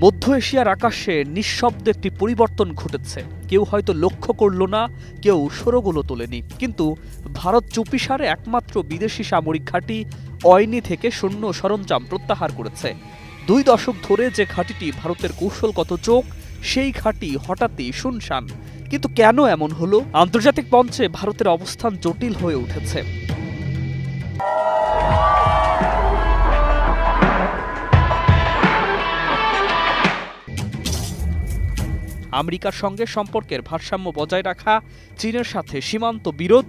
মধ্য এশিয়ার আকাশে নিঃশব্দে একটি পরিবর্তন ঘটেছে। কেউ হয়তো লক্ষ্য করল না, কেউ সরগোলও তোলেনি, কিন্তু ভারত চুপিসারে একমাত্র বিদেশি সামরিক ঘাঁটি অয়নি থেকে সৈন্য সরঞ্জাম প্রত্যাহার করেছে। 2 দশক ধরে যে ঘাঁটিটি ভারতের কৌশলগত চোখ, সেই ঘাঁটি হঠাৎই শুনশান। কিন্তু কেন এমন হলো? আন্তর্জাতিক মঞ্চে ভারতের অবস্থান জটিল হয়ে উঠেছে। আমেরিকার সঙ্গে সম্পর্কের ভারসাম্য বজায় রাখা, চীনের সাথে সীমান্ত বিরোধ,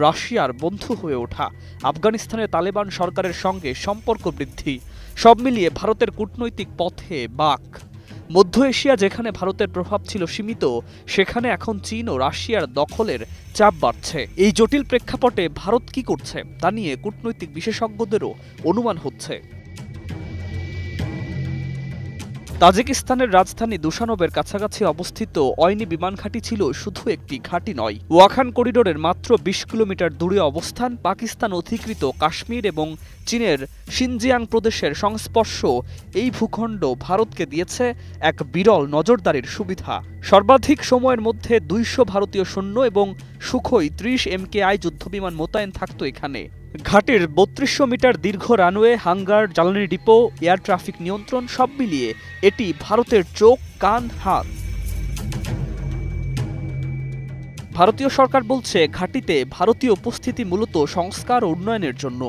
রাশিয়ার বন্ধু হয়ে ওঠা, আফগানিস্তানের তালেবান সরকারের সঙ্গে সম্পর্ক বৃদ্ধি, সব মিলিয়ে ভারতের কূটনৈতিক পথে বাঁক। মধ্য এশিয়া যেখানে ভারতের প্রভাব ছিল সীমিত, সেখানে এখন চীন ও রাশিয়ার দখলের চাপ বাড়ছে। এই জটিল প্রেক্ষাপটে ভারত কি করছে তা নিয়ে কূটনৈতিক বিশেষজ্ঞদেরও অনুমান হচ্ছে। তাজিকিস্তানের রাজধানী দুশানবের কাছাকাছি অবস্থিত অয়নি বিমান ঘাঁটি ছিল শুধু একটি ঘাঁটি নয়। ওয়াখান করিডোরের মাত্র 20 কিলোমিটার দূরে অবস্থান পাকিস্তান অধিকৃত কাশ্মীর এবং চীনের শিনজিয়াং প্রদেশের সংস্পর্শ এই ভূখণ্ড ভারতকে দিয়েছে এক বিরল নজরদারির সুবিধা। সর্বাধিক সময়ের মধ্যে 200 ভারতীয় সৈন্য এবং সুখোই 30 MKI যুদ্ধবিমান মোতায়েন থাকত এখানে। ঘাটির 3200 মিটার দীর্ঘ রানওয়ে, হাঙ্গার, জ্বালানি ডিপো, এয়ার ট্রাফিক নিয়ন্ত্রণ সব মিলিয়ে এটি ভারতের চোখ, কান, হাত। ভারতীয় সরকার বলছে ঘাটিতে ভারতীয় উপস্থিতি মূলত সংস্কার ও উন্নয়নের জন্য।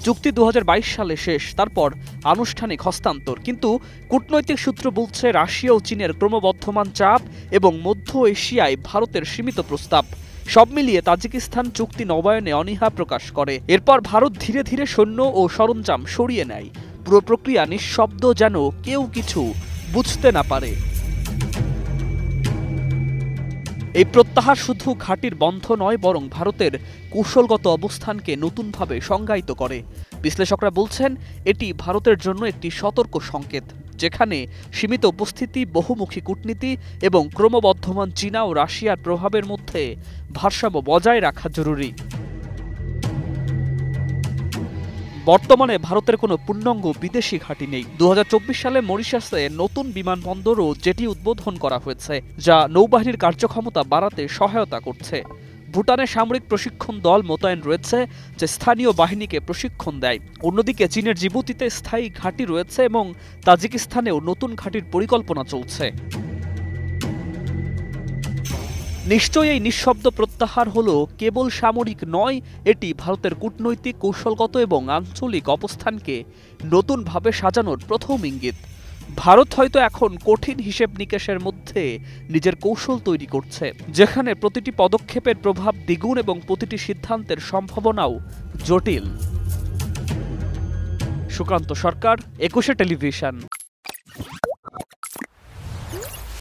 চুক্তি 2022 সালে শেষ, তারপর আনুষ্ঠানিক হস্তান্তর। কিন্তু কূটনৈতিক সূত্র বলছে রাশিয়া ও চীনের ক্রমবর্ধমান চাপ এবং মধ্য এশিয়ায় ভারতের সীমিত প্রস্তাব সব মিলিয়ে তাজিকিস্তান চুক্তি নবায়নে অনীহা প্রকাশ করে। এরপর ভারত ধীরে ধীরে সৈন্য ও সরঞ্জাম সরিয়ে নেয়। পুরো প্রক্রিয়া নিঃশব্দ, যেন কেউ কিছু বুঝতে না পারে। এই প্রত্যাহার শুধু ঘাঁটির বন্ধ নয়, বরং ভারতের কৌশলগত অবস্থানকে নতুনভাবে সংজ্ঞায়িত করে। বিশ্লেষকরা বলছেন এটি ভারতের জন্য একটি সতর্ক সংকেত, যেখানে সীমিত উপস্থিতি, বহুমুখী কূটনীতি এবং ক্রমবর্ধমান চীনা ও রাশিয়ার প্রভাবের মধ্যে ভারসাম্য বজায় রাখা জরুরি। বর্তমানে ভারতের কোনো পূর্ণাঙ্গ বিদেশি ঘাঁটি নেই। 2024 সালে মরিশাসে নতুন বিমানবন্দর ও জেটি উদ্বোধন করা হয়েছে, যা নৌবাহিনীর কার্যক্ষমতা বাড়াতে সহায়তা করছে। ভুটানে সামরিক প্রশিক্ষণ দল মোতায়েন রয়েছে, যে স্থানীয় বাহিনীকে প্রশিক্ষণ দেয়। অন্যদিকে চীনের জিবুতিতে স্থায়ী ঘাঁটি রয়েছে এবং তাজিকিস্তানেও নতুন ঘাঁটির পরিকল্পনা চলছে। নিশ্চয়ই এই নিঃশব্দ প্রত্যাহার হলো কেবল সামরিক নয়, এটি ভারতের কূটনৈতিক, কৌশলগত এবং আঞ্চলিক অবস্থানকে নতুনভাবে সাজানোর প্রথম ইঙ্গিত। ভারত হয়তো এখন কঠিন হিসেব নিকেশের মধ্যে নিজের কৌশল তৈরি করছে, যেখানে প্রতিটি পদক্ষেপের প্রভাব দ্বিগুণ এবং প্রতিটি সিদ্ধান্তের সম্ভাবনাও জটিল। সুকান্ত সরকার, 21 টেলিভিশন।